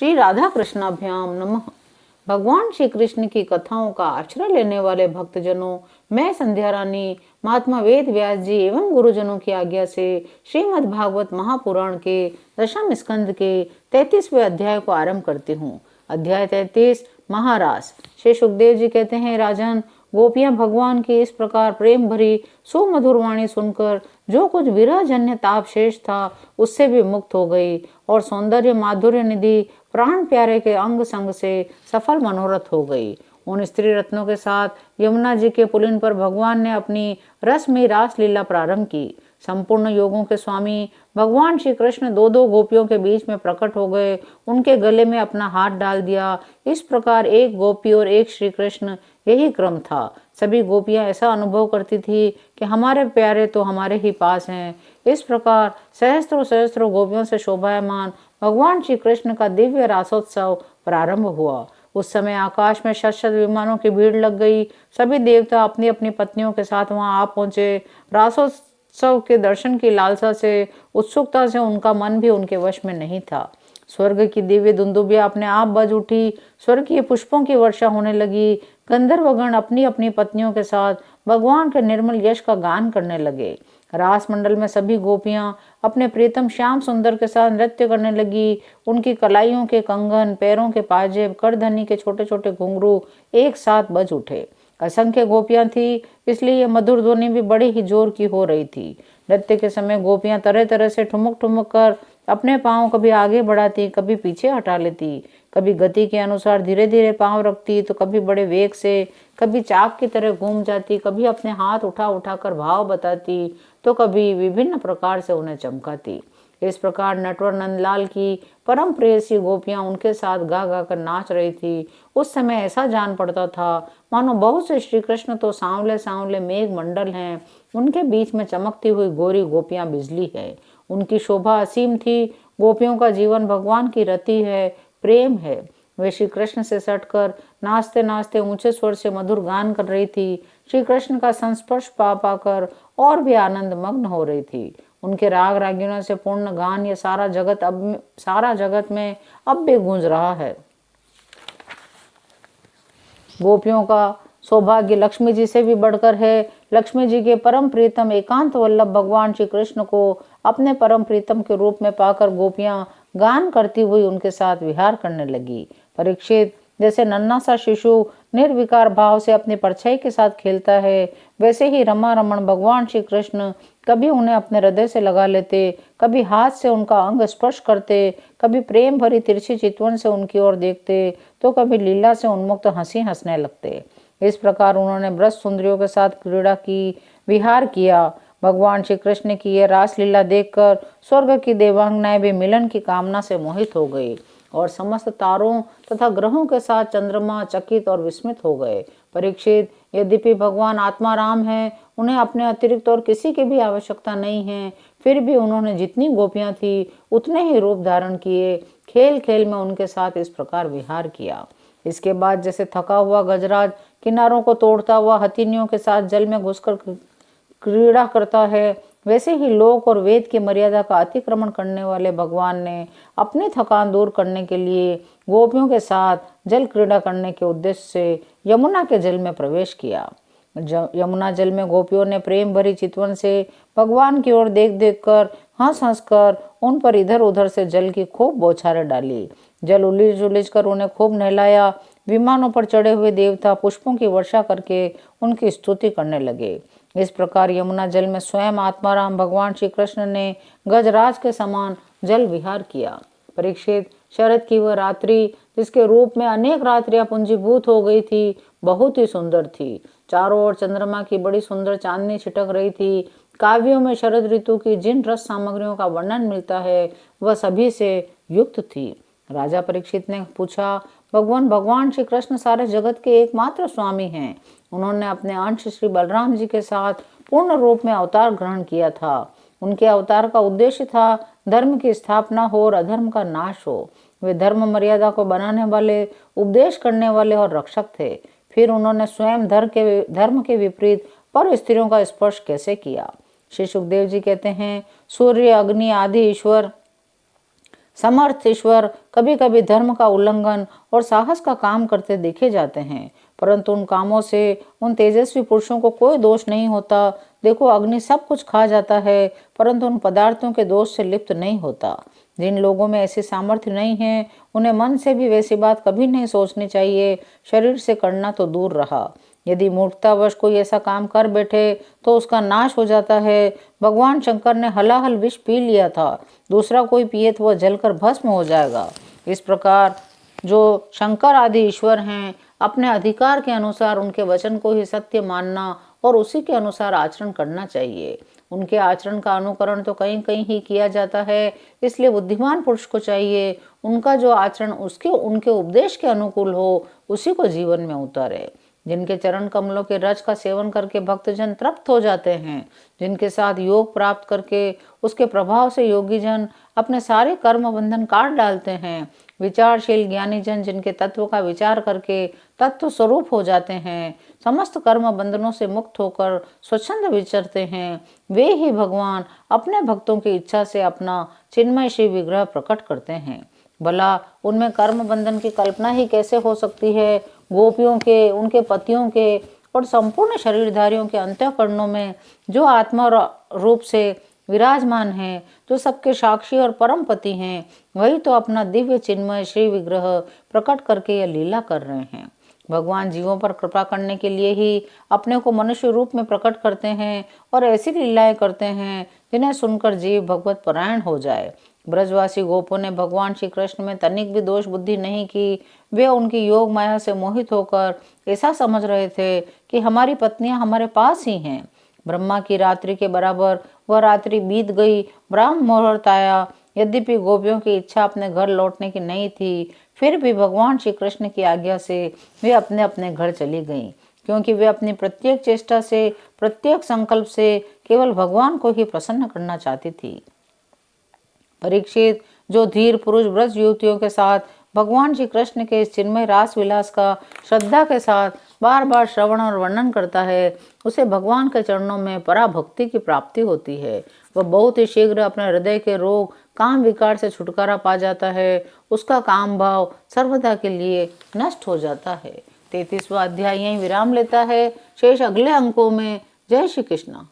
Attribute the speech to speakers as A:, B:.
A: श्री राधा कृष्णाभ्याम नमः। भगवान श्री कृष्ण की कथाओं का आश्रय लेने वाले भक्तजनों, मैं संध्या रानी महात्मा वेद व्यास जी एवं गुरुजनों की आज्ञा से श्रीमद् भागवत महापुराण के दशम स्कंद के 33वें अध्याय को आरंभ करती हूँ। अध्याय 33 महारास। श्री सुखदेव जी कहते हैं, राजन, गोपियां भगवान की इस प्रकार प्रेम भरी सुमधुर वाणी सुनकर जो कुछ विरह जन्य ताप शेष था उससे भी मुक्त हो गई और सौंदर्य माधुर्य निधि प्राण प्यारे के अंग संग से सफल मनोरथ हो गई। उन स्त्री रत्नों के साथ यमुना जी के पुलिन पर भगवान ने अपनी रसमयी रास लीला प्रारंभ की। संपूर्ण योगों के स्वामी भगवान श्री कृष्ण दो दो गोपियों के बीच में प्रकट हो गए, उनके गले में अपना हाथ डाल दिया। इस प्रकार एक गोपी और एक श्री कृष्ण, यही क्रम था। सभी गोपियां ऐसा अनुभव करती थी कि हमारे प्यारे तो हमारे ही पास हैं। इस प्रकार सहस्त्रों सहस्त्रों गोपियों से शोभायमान भगवान श्री कृष्ण का दिव्य रासोत्सव प्रारंभ हुआ। उस समय आकाश में शत शत विमानों की भीड़ लग गई। सभी देवता अपनी अपनी पत्नियों के साथ वहां आ पहुंचे। रासोत्सव के दर्शन की लालसा से, उत्सुकता से उनका मन भी उनके वश में नहीं था। स्वर्ग की दिव्य दुंदुभिया अपने आप बज उठी। स्वर्गीय पुष्पों की वर्षा होने लगी। गंधर्वगण अपनी अपनी पत्नियों के साथ भगवान के निर्मल यश का गान करने लगे। रास मंडल में सभी गोपियां अपने प्रीतम श्याम सुंदर के साथ नृत्य करने लगी। उनकी कलाइयों के कंगन, पैरों के पाजेब, करधनी के छोटे छोटे घुंघरू एक साथ बज उठे। असंख्य गोपियां थी, इसलिए यह मधुर ध्वनि भी बड़े ही जोर की हो रही थी। नृत्य के समय गोपियां तरह तरह से ठुमक ठुमक कर अपने पांव कभी आगे बढ़ाती, कभी पीछे हटा लेती, कभी गति के अनुसार धीरे धीरे पांव रखती, तो कभी बड़े वेग से, कभी चाक की तरह घूम जाती, कभी अपने हाथ उठा उठा कर भाव बताती, तो कभी विभिन्न प्रकार से उन्हें चमकाती। इस प्रकार नटवर नंदलाल की परम प्रेयसी गोपियां उनके साथ गा गा कर नाच रही थी। उस समय ऐसा जान पड़ता था मानो बहुत से श्री कृष्ण तो सांवले सांवले मेघ मंडल हैं, उनके बीच में चमकती हुई गोरी गोपियां बिजली है। उनकी शोभा असीम थी। गोपियों का जीवन भगवान की रति है, प्रेम है। वे श्री कृष्ण से सटकर नाचते नाचते ऊंचे स्वर से मधुर गान कर रही थी। श्री कृष्ण का संस्पर्श पा पाकर और भी आनंद मग्न हो रही थी। उनके राग रागिणों से पूर्ण गान ये सारा जगत में अब भी गूंज रहा है। गोपियों का सौभाग्य लक्ष्मी जी से भी बढ़कर है। लक्ष्मी जी के परम प्रीतम एकांत वल्लभ भगवान श्री कृष्ण को अपने परम प्रीतम के रूप में पाकर गोपियां गान करती हुई उनके साथ विहार करने लगी। परीक्षित, जैसे नन्हा सा शिशु निर्विकार भाव से अपनी परछाई के साथ खेलता है, वैसे ही रमा रमण भगवान श्री कृष्ण कभी उन्हें अपने हृदय से लगा लेते, कभी हाथ से उनका अंग स्पर्श करते, कभी प्रेम भरी तिरछी चितवन से उनकी ओर देखते, तो कभी लीला से उन्मुक्त हंसी हंसने लगते। इस प्रकार उन्होंने ब्रज सुंदरियों के साथ क्रीड़ा की, विहार किया। भगवान श्री कृष्ण की यह रासलीला देखकर स्वर्ग की देवांगनाएं भी मिलन की कामना से मोहित हो गई और समस्त तारों तथा ग्रहों के साथ चंद्रमा चकित और विस्मित हो गए। परीक्षित, यद्यपि भगवान आत्माराम है, उन्हें अपने अतिरिक्त और किसी की भी आवश्यकता नहीं है, फिर भी उन्होंने जितनी गोपियां थी उतने ही रूप धारण किए। खेल खेल में उनके साथ इस प्रकार विहार किया। इसके बाद जैसे थका हुआ गजराज किनारों को तोड़ता हुआ हथिनियों के साथ जल में घुसकर क्रीड़ा करता है, वैसे ही लोक और वेद की मर्यादा का अतिक्रमण करने वाले भगवान ने अपनी थकान दूर करने के लिए गोपियों के साथ जल क्रीड़ा करने के उद्देश्य से यमुना के जल में प्रवेश किया। यमुना जल में गोपियों ने प्रेम भरी चितवन से भगवान की ओर देख देख कर, हंस हंस कर उन पर इधर उधर से जल की खूब बौछारें डाली। जल उलीझ उलीझ कर उन्हें खूब नहलाया। विमानों पर चढ़े हुए देवता पुष्पों की वर्षा करके उनकी स्तुति करने लगे। इस प्रकार यमुना जल में स्वयं आत्माराम भगवान श्री कृष्ण ने गजराज के समान जल विहार किया। परीक्षित, शरद की वह रात्रि, जिसके रूप में अनेक रात्रियां पुंजीभूत हो गई थी, बहुत ही सुंदर थी। चारों ओर चंद्रमा की बड़ी सुंदर चांदनी छिटक रही थी। काव्यों में शरद ऋतु की जिन रस सामग्रियों का वर्णन मिलता है वह सभी से युक्त थी। राजा परीक्षित ने पूछा, भगवान श्री कृष्ण सारे जगत के एकमात्र स्वामी हैं। उन्होंने अपने अंश श्री बलराम जी के साथ पूर्ण रूप में अवतार ग्रहण किया था। उनके अवतार का उद्देश्य था धर्म की स्थापना हो और अधर्म का नाश हो। वे धर्म मर्यादा को बनाने वाले, उपदेश करने वाले और रक्षक थे। फिर उन्होंने स्वयं धर्म के विपरीत पर स्त्रियों का स्पर्श कैसे किया? श्री सुखदेव जी कहते हैं, सूर्य, अग्नि आदि ईश्वर समर्थ ईश्वर कभी कभी धर्म का उल्लंघन और साहस का काम करते देखे जाते हैं, परंतु उन कामों से उन तेजस्वी पुरुषों को कोई दोष नहीं होता। देखो, अग्नि सब कुछ खा जाता है, परंतु उन पदार्थों के दोष से लिप्त नहीं होता। जिन लोगों में ऐसी सामर्थ्य नहीं है, उन्हें मन से भी वैसी बात कभी नहीं सोचनी चाहिए। शरीर से करना तो दूर रहा, यदि मूर्खतावश कोई ऐसा काम कर बैठे तो उसका नाश हो जाता है। भगवान शंकर ने हलाहल विष पी लिया था, दूसरा कोई पिए तो वह जलकर भस्म हो जाएगा। इस प्रकार जो शंकर आदि ईश्वर हैं, अपने अधिकार के अनुसार उनके वचन को ही सत्य मानना और उसी के अनुसार आचरण करना चाहिए। उनके आचरण का अनुकरण तो कहीं कहीं ही किया जाता है, इसलिए बुद्धिमान पुरुष को चाहिए उनका जो आचरण उनके उपदेश के अनुकूल हो, उसी को जीवन में उतारे। जिनके चरण कमलों के रज का सेवन करके भक्तजन तृप्त हो जाते हैं, जिनके साथ योग प्राप्त करके उसके प्रभाव से योगी जन अपने सारे कर्म बंधन काट डालते हैं, विचारशील ज्ञानी जन जिनके तत्व का विचार करके तत्व स्वरूप हो जाते हैं, समस्त कर्म बंधनों से मुक्त होकर स्वच्छंद विचरते हैं, वे ही भगवान अपने भक्तों की इच्छा से अपना चिन्मय श्री विग्रह प्रकट करते हैं। भला उनमें कर्म बंधन की कल्पना ही कैसे हो सकती है। गोपियों के, उनके पतियों के और संपूर्ण शरीरधारियों के अंतःकरणों में जो आत्मा रूप से विराजमान है, जो सबके साक्षी और परम पति हैं, वही तो अपना दिव्य चिन्मय श्री विग्रह प्रकट करके यह लीला कर रहे हैं। भगवान जीवों पर कृपा करने के लिए ही अपने को मनुष्य रूप में प्रकट करते हैं और ऐसी लीलाएं करते हैं जिन्हें सुनकर जीव भगवत परायण हो जाए। ब्रजवासी गोपों ने भगवान श्री कृष्ण में तनिक भी दोष बुद्धि नहीं की। वे उनकी योग माया से मोहित होकर ऐसा समझ रहे थे कि हमारी पत्नियां हमारे पास ही हैं। ब्रह्मा की रात्रि के बराबर वह रात्रि बीत गई, ब्राह्म मुहूर्त आया। यद्यपि गोपियों की इच्छा अपने घर लौटने की नहीं थी, फिर भी भगवान श्री कृष्ण की आज्ञा से वे अपने अपने घर चली गईं, क्योंकि वे अपनी प्रत्येक चेष्टा से, प्रत्येक संकल्प से केवल भगवान को ही प्रसन्न करना चाहती थी। परीक्षित, जो धीर पुरुष ब्रज युवतियों के साथ भगवान श्री कृष्ण के इस चिन्मय रास विलास का श्रद्धा के साथ बार बार श्रवण और वर्णन करता है, उसे भगवान के चरणों में पराभक्ति की प्राप्ति होती है। वह बहुत ही शीघ्र अपने हृदय के रोग काम विकार से छुटकारा पा जाता है। उसका काम भाव सर्वदा के लिए नष्ट हो जाता है। 33वां अध्याय यहीं विराम लेता है। शेष अगले अंकों में। जय श्री कृष्ण।